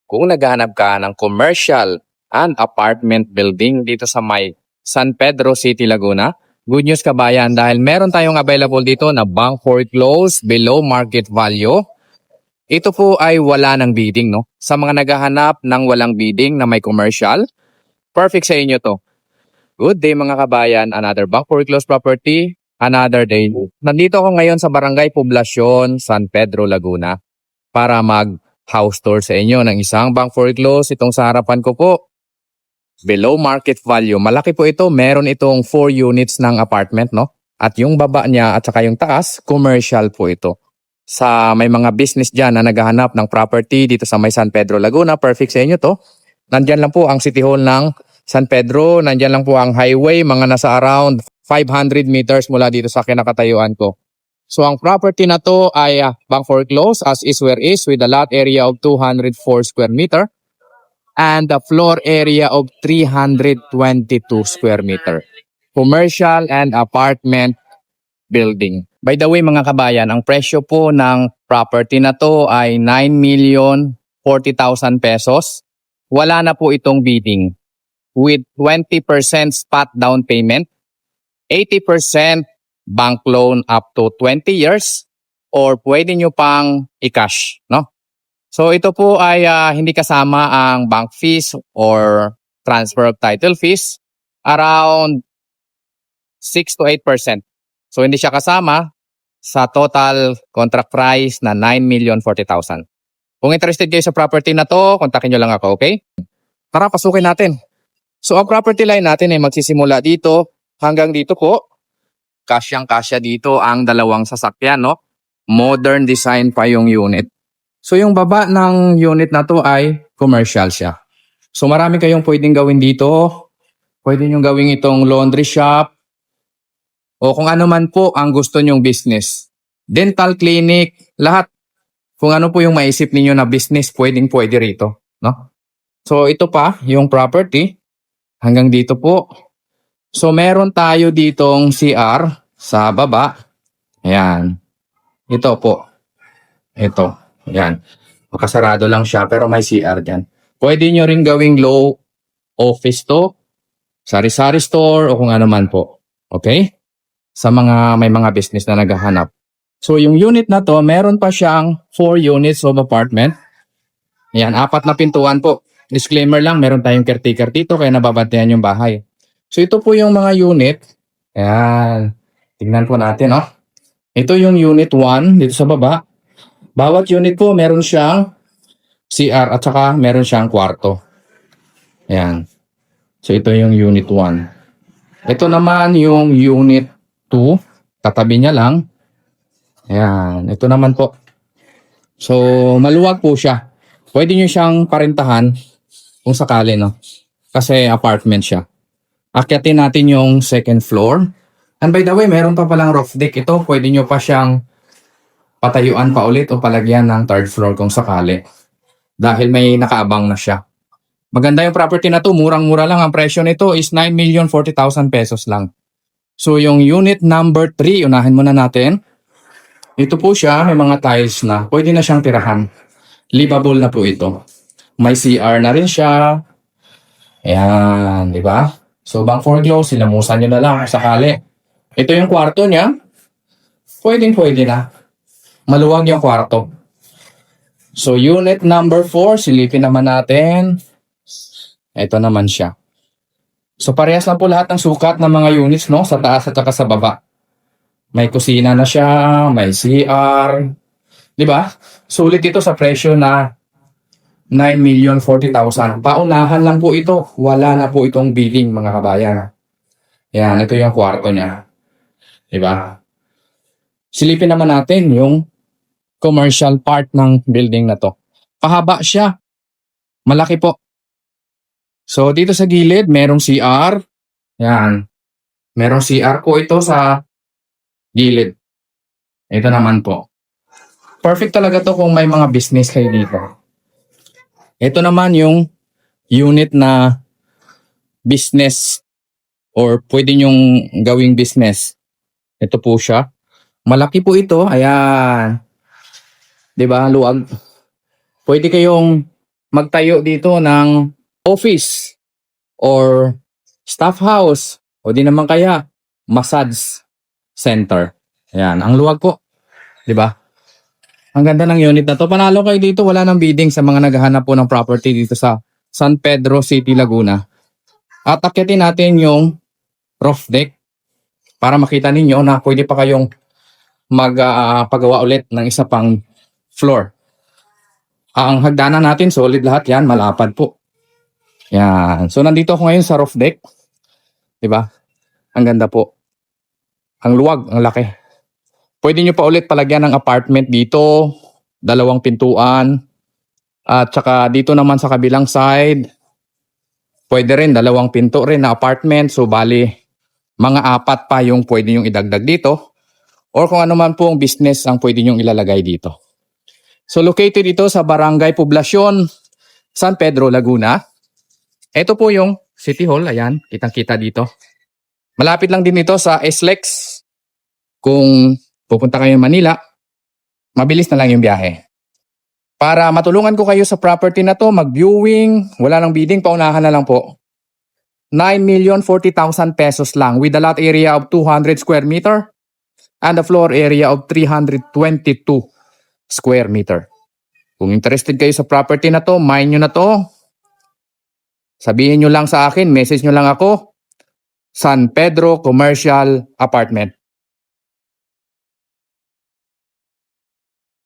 Kung naghahanap ka ng commercial and apartment building dito sa may San Pedro City, Laguna, good news kabayan dahil meron tayong available dito na bank foreclose below market value. Ito po ay wala ng bidding, no? Sa mga naghahanap ng walang bidding na may commercial, perfect sa inyo to. Good day mga kabayan, another bank foreclose property, another day. Nandito ako ngayon sa Barangay Poblacion, San Pedro, Laguna para mag-house tour sa inyo ng isang bank foreclose. Itong sa harapan ko po, below market value. Malaki po ito, meron itong 4 units ng apartment, no? At yung baba niya at saka yung taas, commercial po ito. Sa may mga business dyan na naghahanap ng property dito sa may San Pedro, Laguna, perfect sa inyo to. Nandyan lang po ang City Hall ng San Pedro, nandyan lang po ang highway, mga nasa around 500 meters mula dito sa kinakatayuan ko. So ang property na to ay bank foreclose as is where is with a lot area of 204 square meter and a floor area of 322 square meter. Commercial and apartment building. By the way mga kabayan, ang presyo po ng property na to ay 9,040,000 pesos. Wala na po itong bidding. With 20% spot down payment, 80% bank loan up to 20 years, or pwede nyo pang i-cash, no? So ito po ay hindi kasama ang bank fees or transfer of title fees, around 6 to 8%. So hindi siya kasama sa total contract price na 9,040,000. Kung interested kayo sa property na to, kontakin nyo lang ako, okay? Tara, pasukin natin. So ang property line natin ay magsisimula dito hanggang dito po. Kasyang-kasya dito ang dalawang sasakyan, no? Modern design pa yung unit. So yung baba ng unit na to ay commercial siya. So marami kayong pwedeng gawin dito. Pwede nyo gawin itong laundry shop o kung ano man po ang gusto nyong business. Dental clinic, lahat. Kung ano po yung maisip ninyo na business, pwede rito, no? So ito pa yung property. Hanggang dito po. So, meron tayo ditong CR sa baba. Ayan. Ito po. Ito. Ayan. Makasarado lang siya pero may CR dyan. Pwede nyo rin gawing low office to. Sari-sari store o kung ano man po. Okay? Sa mga may mga business na naghahanap. So, yung unit na to, meron pa siyang 4 units of apartment. Ayan. 4 na pintuan po. Disclaimer lang, meron tayong caretaker dito kaya nababantayan yung bahay. So ito po yung mga unit. Ayan. Tingnan po natin, oh. Ito yung unit 1 dito sa baba. Bawat unit po meron siyang CR at saka meron siyang kwarto. Ayan. So ito yung unit 1. Ito naman yung unit 2. Katabi niya lang. Ayan. Ito naman po. So maluwag po siya. Pwede nyo siyang parentahan kung sakali, no? Kasi apartment siya. Akyatin natin yung second floor. And by the way, meron pa palang roof deck. Ito, pwede nyo pa siyang patayuan pa ulit o palagyan ng third floor kung sakali. Dahil may nakaabang na siya. Maganda yung property na to. Murang-mura lang. Ang presyo nito is 9,040,000 pesos lang. So yung unit number 3, unahin muna natin. Ito po siya, may mga tiles na. Pwede na siyang tirahan. Livable na po ito. May CR na rin siya. Ayan, di ba? So, bank foreclose, silamusan nyo na lang sakali. Ito yung kwarto niya. Pwede na. Maluwag yung kwarto. So, unit number 4, silipin naman natin. Ito naman siya. So, parehas lang po lahat ng sukat ng mga units, no? Sa taas at saka sa baba. May kusina na siya, may CR. Di ba? Sulit ito sa presyo na 9,040,000. Paunahan lang po ito. Wala na po itong bidding mga kabayan. Yan, ito yung kwarto niya. Diba? Silipin naman natin yung commercial part ng building na to. Pahaba siya. Malaki po. So, dito sa gilid, merong CR. Yan. Merong CR po ito sa gilid. Ito naman po. Perfect talaga to kung may mga business kayo dito. Ito naman yung unit na business or pwede nyong gawing business. Ito po siya. Malaki po ito. Ayan. 'Di ba? Luwag. Pwede kayong magtayo dito ng office or staff house o di naman kaya massage center. Ayan, ang luwag po. Di ba? Ang ganda ng unit na to. Panalo kayo dito. Wala nang bidding sa mga naghahanap po ng property dito sa San Pedro City, Laguna. At akyatin natin yung roof deck para makita ninyo na pwede pa kayong magpagawa ulit ng isa pang floor. Ang hagdanan natin, solid lahat yan. Malapad po. Yan. So, nandito ako ngayon sa roof deck. Diba? Ang ganda po. Ang luwag, ang laki. Pwede nyo pa ulit palagyan ng apartment dito. 2 pintuan. At saka dito naman sa kabilang side, pwede rin 2 pinto rin na apartment. So, bali, mga 4 pa yung pwede nyong idagdag dito. Or kung ano man po ang business ang pwede nyong ilalagay dito. So, located ito sa Barangay Poblacion, San Pedro, Laguna. Ito po yung City Hall. Ayan, kitang-kita dito. Malapit lang din ito sa SLEX. Kung pupunta kayo ng Manila, mabilis na lang yung biyahe. Para matulungan ko kayo sa property na to, mag-viewing, wala nang bidding, paunahan na lang po. 9,040,000 pesos lang with a lot area of 200 square meter and a floor area of 322 square meter. Kung interested kayo sa property na to, mine nyo na to. Sabihin nyo lang sa akin, message nyo lang ako, San Pedro Commercial Apartment.